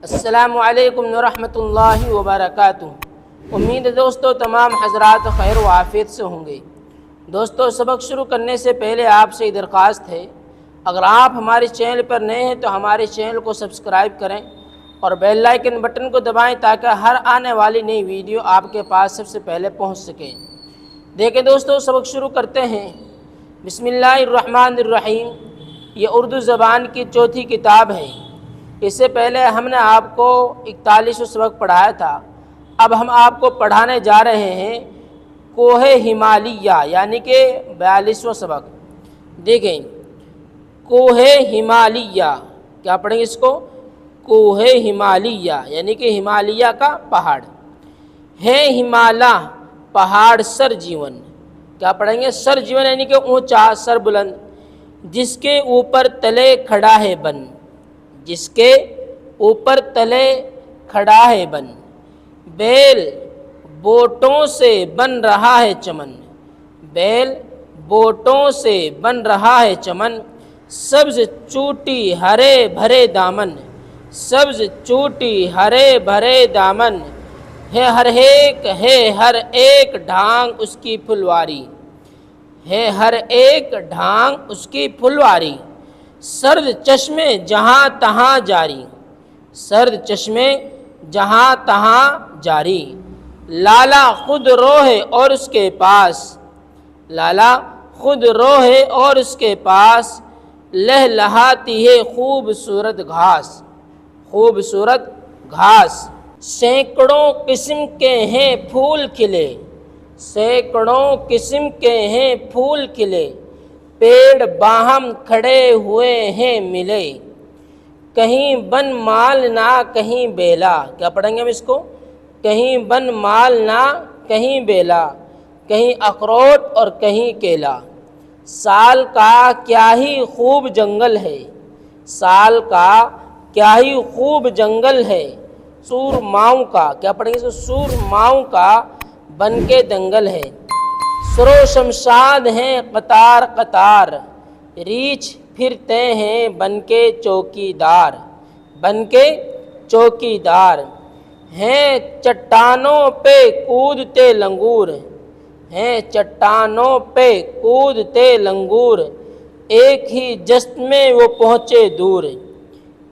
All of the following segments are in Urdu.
السلام علیکم ورحمۃ اللہ وبرکاتہ۔ امید ہے دوستو تمام حضرات خیر و عافیت سے ہوں گے۔ دوستو سبق شروع کرنے سے پہلے آپ سے درخواست ہے، اگر آپ ہمارے چینل پر نئے ہیں تو ہمارے چینل کو سبسکرائب کریں اور بیل آئیکن بٹن کو دبائیں تاکہ ہر آنے والی نئی ویڈیو آپ کے پاس سب سے پہلے پہنچ سکے۔ دیکھیں دوستو سبق شروع کرتے ہیں۔ بسم اللہ الرحمن الرحیم۔ یہ اردو زبان کی چوتھی کتاب ہے۔ اس سے پہلے ہم نے آپ کو 41واں سبق پڑھایا تھا۔ اب ہم آپ کو پڑھانے جا رہے ہیں کوہ ہمالیہ یعنی کہ 42واں سبق۔ دیکھیں کوہ ہمالیہ، کیا پڑھیں گے اس کو؟ کوہ ہمالیہ یعنی کہ ہمالیہ کا پہاڑ ہے۔ ہمالا پہاڑ سر جیون، کیا پڑھیں گے؟ سر جیون یعنی کہ اونچا سر بلند، جس کے اوپر تلے کھڑا ہے بن، جس کے اوپر تلے کھڑا ہے بن، بیل بوٹوں سے بن رہا ہے چمن، بیل بوٹوں سے بن رہا ہے چمن، سبز چوٹی ہرے بھرے دامن، سبز چوٹی ہرے بھرے دامن، ہے ہر ایک ڈھانگ اس کی پھلواری، ہے ہر ایک ڈھانگ اس کی پھلواری، سرد چشمے جہاں تہاں جاری، سرد چشمے جہاں تہاں جاری، لالا خود رو ہے اور اس کے پاس، لالا خود رو ہے اور اس کے پاس، لہلہاتی ہے خوبصورت گھاس، خوبصورت گھاس، سینکڑوں قسم کے ہیں پھول کھلے، سینکڑوں قسم کے ہیں پھول کھلے، پیڑ باہم کھڑے ہوئے ہیں ملے، کہیں بن مال نہ کہیں بیلا، کیا پڑھیں گے ہم اس کو؟ کہیں بن مال نہ کہیں بیلا، کہیں اخروٹ اور کہیں کیلا، سال کا کیا ہی خوب جنگل ہے، سال کا کیا ہی خوب جنگل ہے، سورماؤں کا، کیا پڑھیں گے اس کو؟ سورماؤں کا بن کے دنگل ہے، سرو شمشاد ہیں قطار قطار، ریچھ پھرتے ہیں بن کے چوکی دار، بن کے چوکی دار، ہیں چٹانوں پہ کودتے لنگور، ہیں چٹانوں پہ کودتے لنگور، ایک ہی جست میں وہ پہنچے دور،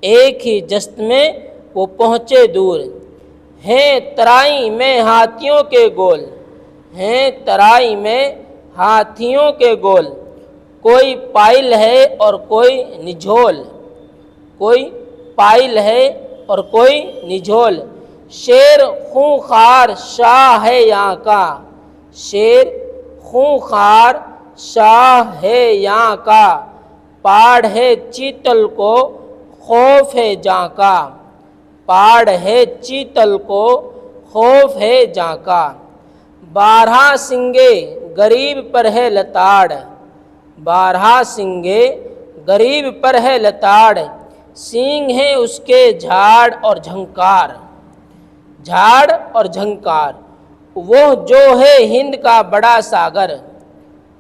ایک ہی جست میں وہ پہنچے دور، ہیں ترائی میں ہاتھیوں کے گول، ہیں ترائی میں ہاتھیوں کے گول، کوئی پائل ہے اور کوئی نجھول، کوئی پائل ہے اور کوئی نجھول، شیر خونخوار شاہ ہے یہاں کا، شیر خونخوار شاہ ہے یہاں کا، پاڑ ہے چیتل کو خوف ہے جاں کا، پاڑ ہے چیتل کو خوف ہے جاں کا، بارہا سنگے غریب پر ہے لتاڑ، بارہا سنگے غریب پر ہے لتاڑ، سینگ ہیں اس کے جھاڑ اور جھنکار، جھاڑ اور جھنکار، وہ جو ہے ہند کا بڑا ساگر،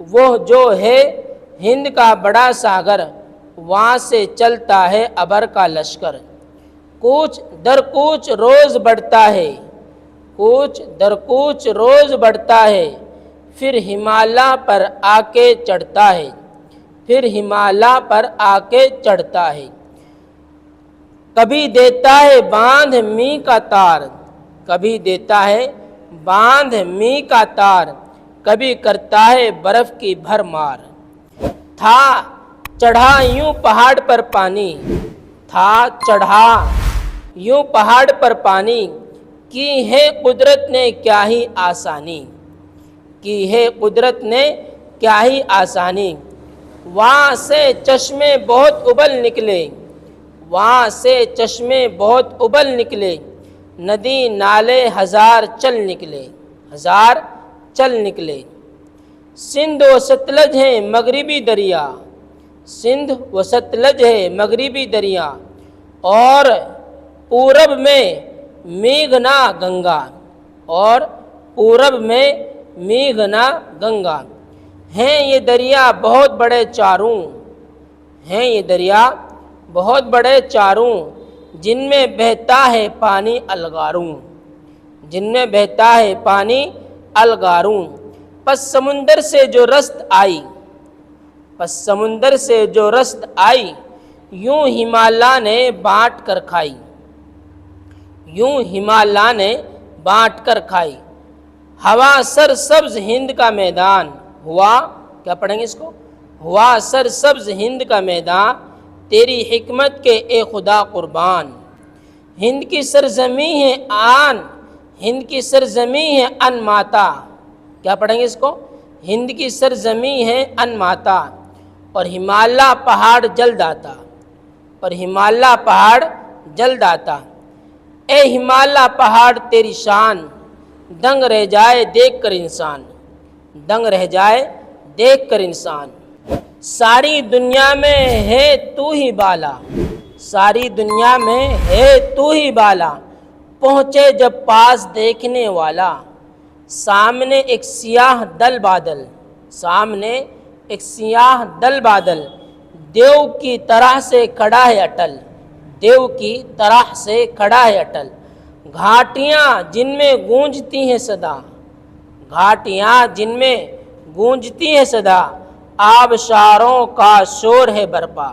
وہ جو ہے ہند کا بڑا ساگر، وہاں سے چلتا ہے ابر کا لشکر، کوچ در کوچ روز بڑھتا ہے، کوچ در کوچ روز بڑھتا ہے، پھر ہمالیہ پر آ کے چڑھتا ہے، پھر ہمالیہ پر آ کے چڑھتا ہے، کبھی دیتا ہے باندھ می کا تار، کبھی دیتا ہے باندھ می کا تار، کبھی کرتا ہے برف کی بھرمار، تھا چڑھا یوں پہاڑ پر پانی، تھا چڑھا یوں پہاڑ پر پانی، کی ہے قدرت نے کیا ہی آسانی، کی ہے قدرت نے کیا ہی آسانی، وہاں سے چشمے بہت ابل نکلے، وہاں سے چشمے بہت ابل نکلے، ندی نالے ہزار چل نکلے، ہزار چل نکلے، سندھ و ستلج ہے مغربی دریا، سندھ و ستلج ہے مغربی دریا، اور پورب میں میگھنا گنگا، اور پورب میں میگھنا گنگا، ہیں یہ دریا بہت بڑے چاروں، ہیں یہ دریا بہت بڑے چاروں، جن میں بہتا ہے پانی الغاروں، جن میں بہتا ہے پانی الغاروں، پس سمندر سے جو رست آئی، پس سمندر سے جو رست آئی، یوں ہمالا نے بانٹ کر کھائی، یوں ہمالا نے بانٹ کر کھائی۔ ہوا سر سبز ہند کا میدان ہوا، کیا پڑھیں گے اس کو؟ ہوا سر سبز ہند کا میدان، تیری حکمت کے اے خدا قربان۔ ہند کی سرزمین ہے آن، ہند کی سرزمین ہے ان ماتا، کیا پڑھیں گے اس کو؟ ہند کی سرزمین ہے ان ماتا، اور ہمالا پہاڑ جلد آتا، اور ہمالا پہاڑ جلد آتا۔ اے ہمالا پہاڑ تیری شان، دنگ رہ جائے دیکھ کر انسان، دنگ رہ جائے دیکھ کر انسان۔ ساری دنیا میں ہے تو ہی بالا، ساری دنیا میں ہے تو ہی بالا، پہنچے جب پاس دیکھنے والا، سامنے ایک سیاہ دل بادل، سامنے ایک سیاہ دل بادل، دیو کی طرح سے کھڑا ہے اٹل، دیو کی طرح سے کھڑا ہے اٹل۔ گھاٹیاں جن میں گونجتی ہیں صدا، گھاٹیاں جن میں گونجتی ہیں صدا، آبشاروں کا شور ہے برپا،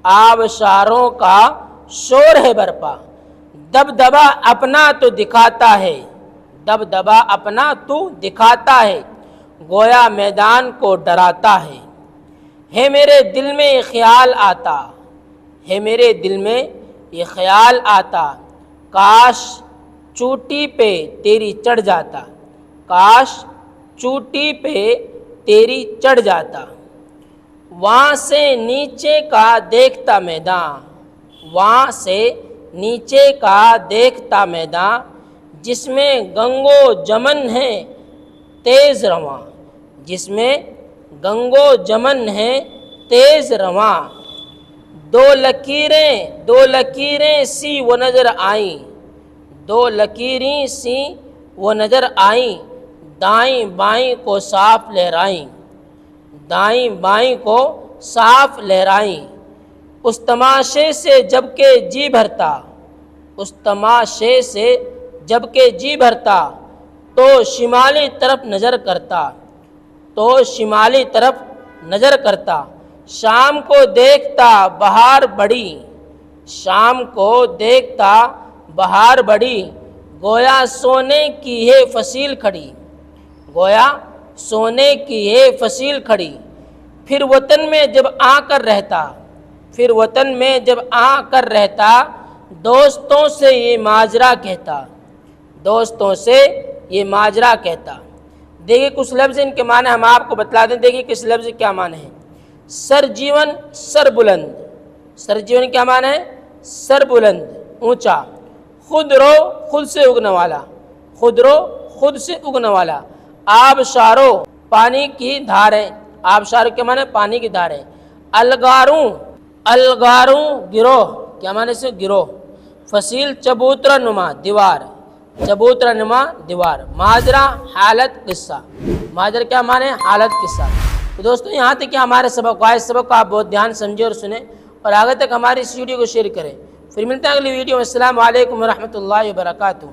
آبشاروں کا شور ہے برپا۔ دبدبا اپنا تو دکھاتا ہے، دبدبا اپنا تو دکھاتا ہے، گویا میدان کو ڈراتا ہے میرے دل میں یہ خیال آتا، ہے میرے دل میں یہ خیال آتا، کاش چوٹی پہ تیری چڑھ جاتا، کاش چوٹی پہ تیری چڑھ جاتا۔ وہاں سے نیچے کا دیکھتا میدان، وہاں سے نیچے کا دیکھتا میدان، جس میں گنگو جمن ہے تیز رواں، جس میں گنگو جمن ہے تیز رواں۔ دو لکیریں سی وہ نظر آئیں، دو لکیریں سی وہ نظر آئیں، دائیں بائیں کو صاف لہرائیں، دائیں بائیں کو صاف لہرائیں۔ اس تماشے سے جب کہ جی بھرتا، اس تماشے سے جب کہ جی بھرتا، تو شمالی طرف نظر کرتا، تو شمالی طرف نظر کرتا۔ شام کو دیکھتا بہار بڑی، شام کو دیکھتا بہار بڑی، گویا سونے کی ہے فصیل کھڑی، گویا سونے کی ہے فصیل کھڑی۔ پھر وطن میں جب آ کر رہتا، پھر وطن میں جب آ کر رہتا، دوستوں سے یہ ماجرا کہتا، دوستوں سے یہ ماجرا کہتا۔ دیکھیے کچھ لفظ ان کے معنی ہم آپ کو بتلا دیں، دیکھیے کس لفظ کیا معنی ہے۔ سر جیون سر بلند، سر جیون کیا معنی ہے؟ سر بلند اونچا۔ خود رو خود سے اگنے والا، خود رو خود سے اگنے والا۔ آبشاروں پانی کی دھاریں، آبشاروں کے معنی پانی کی دھاریں۔ الغاروں، الغاروں گروہ، کیا معنی سے؟ گروہ۔ فصیل چبوترا نما دیوار، چبوترا نما دیوار۔ ماجرا حالت قصہ، ماجرا کیا معنی ہے؟ حالت قصہ۔ تو دوستوں یہاں تک کہ ہمارے سبق کو آئے، سبق کو آپ بہت دھیان سمجھیں اور سنیں، اور آگے تک ہماری اس ویڈیو کو شیئر کریں۔ پھر ملتے ہیں اگلی ویڈیو میں۔ السلام علیکم ورحمۃ اللہ وبرکاتہ۔